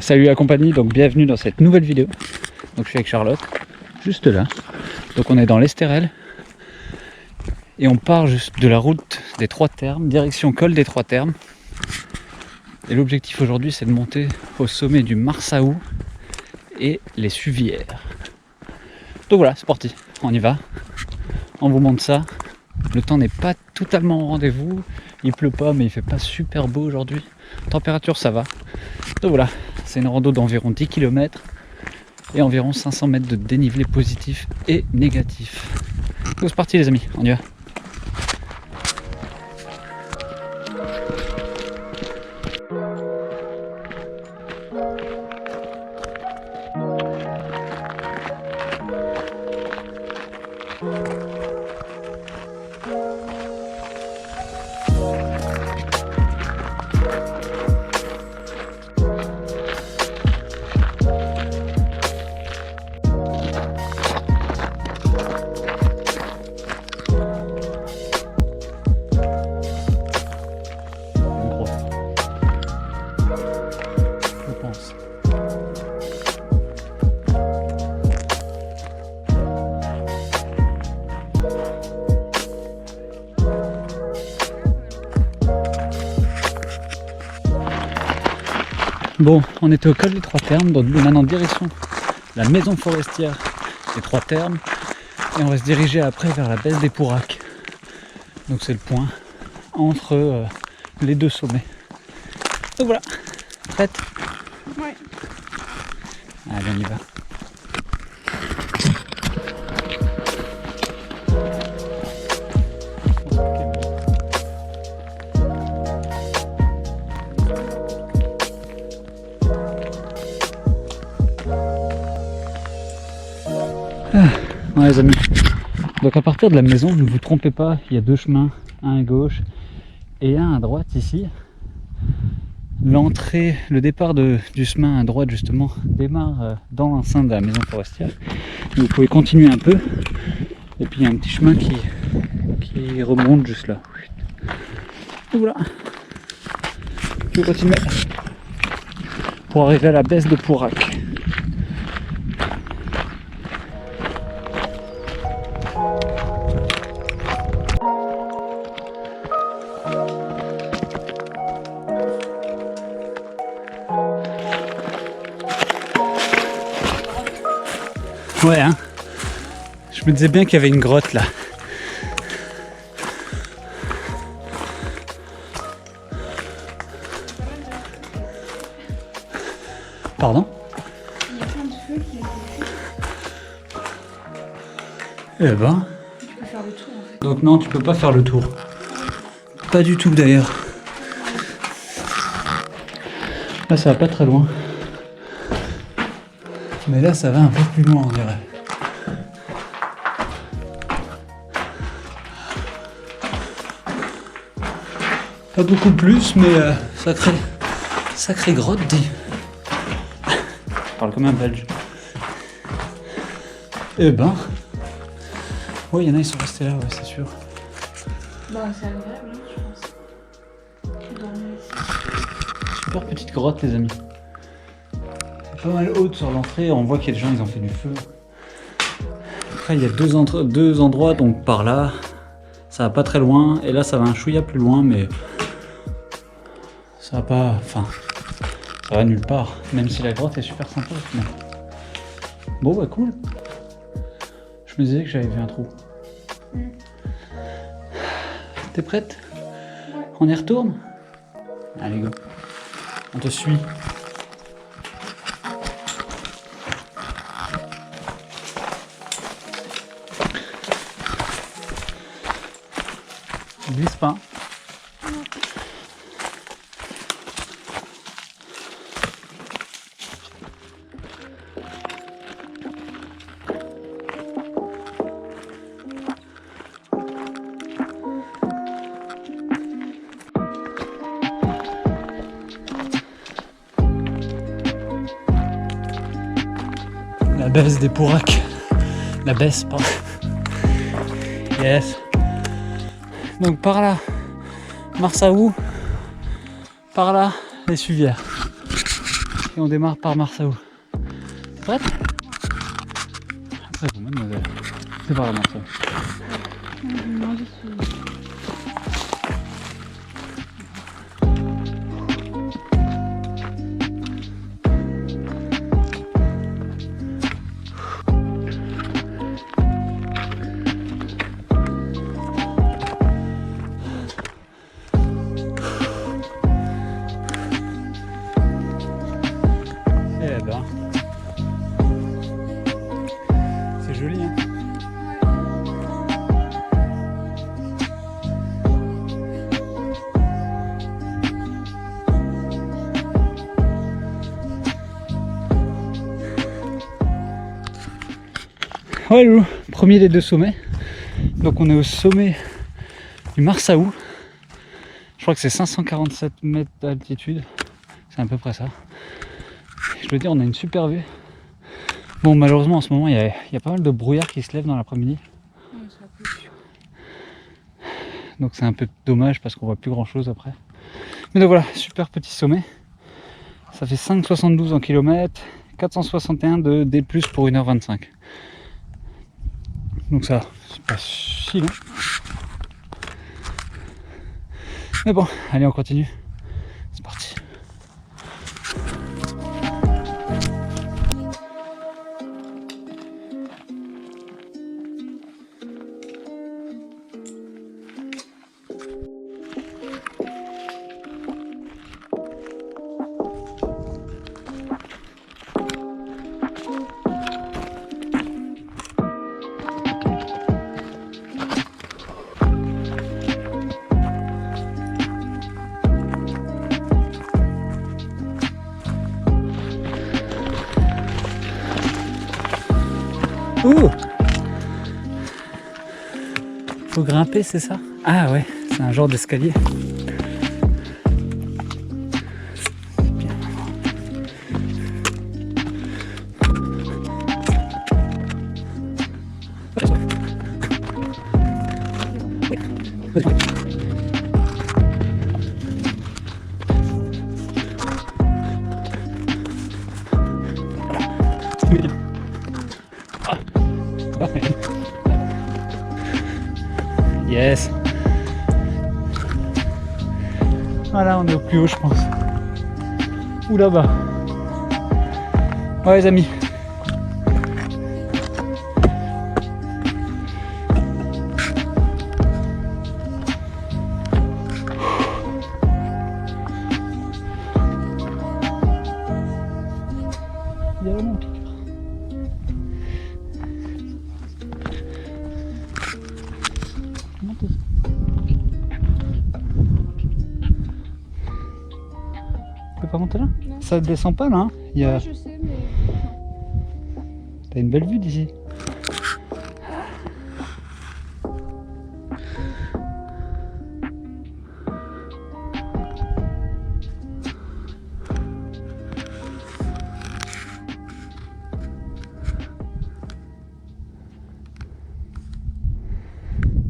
Salut la compagnie, donc bienvenue dans cette nouvelle vidéo. Donc je suis avec Charlotte, juste là. Donc on est dans l'Estérel et on part juste de la route des Trois Termes, direction col des Trois Termes. Et l'objectif aujourd'hui c'est de monter au sommet du Marsaou et les Suvières. Donc voilà, c'est parti, on y va. On vous montre ça. Le temps n'est pas totalement au rendez-vous, il pleut pas mais il fait pas super beau aujourd'hui. Température ça va. Donc voilà, c'est une rando d'environ 10 km et environ 500 mètres de dénivelé positif et négatif. Donc c'est parti les amis, on y va. Bon, on était au col des Trois Termes, donc maintenant en direction de la maison forestière des Trois Termes et on va se diriger après vers la baisse des Pouracs. Donc c'est le point entre les deux sommets. Donc voilà, prête? Ouais. Allez, on y va. Ouais les amis, donc à partir de la maison, ne vous trompez pas, il y a deux chemins, un à gauche et un à droite ici. L'entrée, le départ du chemin à droite justement démarre dans l'enceinte de la maison forestière. Vous pouvez continuer un peu et puis il y a un petit chemin qui remonte juste là. Donc voilà, je vais continuer pour arriver à la baisse de Pourac. Ouais hein, je me disais bien qu'il y avait une grotte là. Pardon? Il y a plein de feux qui ont été faits. Eh ben... Tu peux faire le tour en fait. Donc non, tu peux pas faire le tour. Pas du tout d'ailleurs. Là ça va pas très loin. Mais là ça va un peu plus loin on dirait. Pas beaucoup plus mais sacrée grotte dit. Je parle comme un belge. Eh ben... Ouais, il y en a, ils sont restés là, ouais, c'est sûr. Bah, c'est agréable, hein, je pense. Dormir ici. Super petite grotte, les amis. C'est pas mal haute sur l'entrée, on voit qu'il y a des gens, ils ont fait du feu. Après, il y a deux endroits, donc par là, ça va pas très loin, et là, ça va un chouïa plus loin, mais ça va pas... Enfin, ça va nulle part, même si la grotte est super sympa. Mais... Bon, bah cool. Je me disais que j'avais vu un trou. T'es prête? Ouais. On y retourne? Allez go. On te suit. On glisse pas. La baisse des Pouracs. La baisse, pardon. Yes. Donc par là, Marsaou. Par là, les Suvières. et on démarre par Marsaou. T'es prête? Très bon, mademoiselle. C'est par la Marsaou. Je vais demander si... Eh ben, c'est joli, hein. Ouais, Lou, premier des deux sommets. Donc on est au sommet du Marsaou. Je crois que c'est 547 mètres d'altitude. C'est à peu près ça. Je veux dire, on a une super vue. Bon, malheureusement en ce moment il y a pas mal de brouillard qui se lève dans l'après-midi. Ouais, ça pousse. Donc c'est un peu dommage parce qu'on voit plus grand chose après. Mais donc voilà, super petit sommet. Ça fait 5,72 en kilomètres, 461 de D+ pour 1h25. Donc ça, c'est pas si long. Mais bon, allez on continue. C'est parti. Ouh! Faut grimper, c'est ça? Ah ouais, c'est un genre d'escalier. C'est bien. Yes. Voilà, on est au plus haut, je pense. Ou là-bas. Ouais, les amis. Il y a vraiment un piqueur. Montez. Tu peux pas monter là? Non. Ça descend pas là, hein? Il y a... Ouais, je sais, mais... T'as une belle vue d'ici.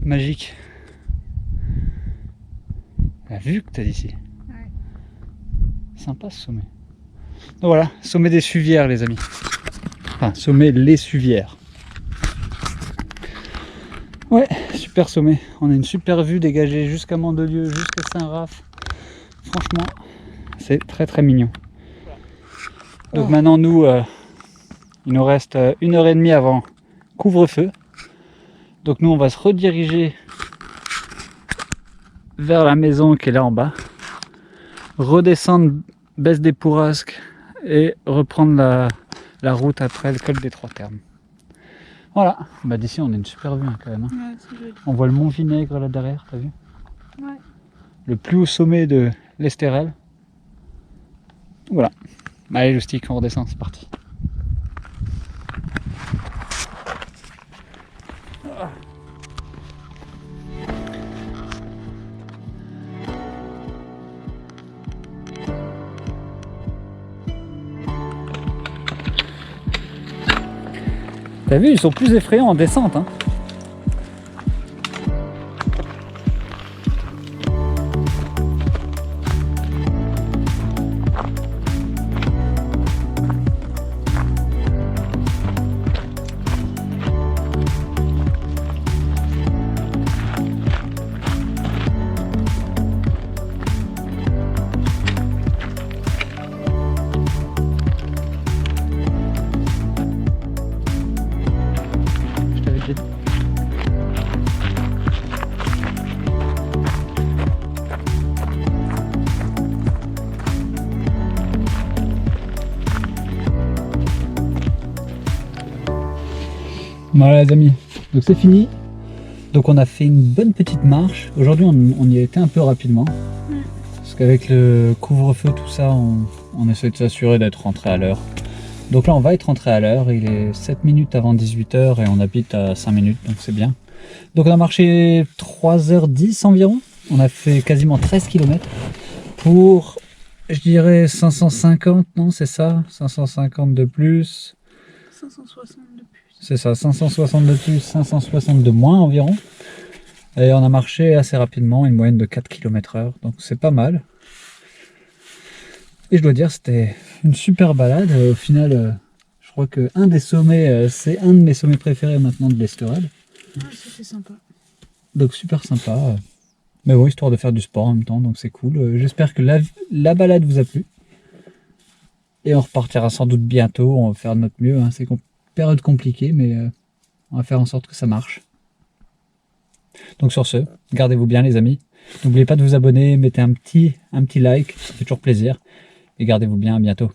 Magique. La vue que t'as d'ici. Ouais. Sympa ce sommet. Donc voilà, sommet des Suvières les amis. Enfin, sommet les Suvières. Ouais, super sommet. On a une super vue dégagée jusqu'à Mandelieu, jusqu'à Saint-Raph. Franchement, c'est très très mignon. Donc maintenant nous, il nous reste 1h30 avant couvre-feu. Donc nous on va se rediriger vers la maison qui est là en bas, redescendre baisse des Pourrasques et reprendre la route après le col des Trois Termes. Voilà, bah d'ici on a une super vue hein, quand même. Hein. Ouais, c'est joli. On voit le mont Vinaigre là derrière, t'as vu? Ouais. Le plus haut sommet de l'Estérel. Voilà. Allez le stick, on redescend, c'est parti. T'as vu, ils sont plus effrayants en descente. Hein. Voilà les amis, donc c'est fini. Donc on a fait une bonne petite marche. Aujourd'hui on y a été un peu rapidement. Parce qu'avec le couvre-feu, tout ça, on essaie de s'assurer d'être rentré à l'heure. Donc là on va être rentré à l'heure, il est 7 minutes avant 18 h et on habite à 5 minutes, donc c'est bien. Donc on a marché 3h10 environ. On a fait quasiment 13 km pour, je dirais 550, non c'est ça, 550 de plus. 560 de plus. C'est ça, 560 de plus, 560 de moins environ. Et on a marché assez rapidement, une moyenne de 4 km/h, donc c'est pas mal. Et je dois dire, c'était une super balade. Au final, je crois que un des sommets, c'est un de mes sommets préférés maintenant de l'Esterel. Ah, c'était sympa. Donc super sympa. Mais bon, histoire de faire du sport en même temps, donc c'est cool. J'espère que la balade vous a plu. Et on repartira sans doute bientôt, on va faire de notre mieux. Hein. C'est une période compliquée, mais on va faire en sorte que ça marche. Donc sur ce, gardez-vous bien les amis. N'oubliez pas de vous abonner, mettez un petit like, ça fait toujours plaisir. Et gardez-vous bien, à bientôt.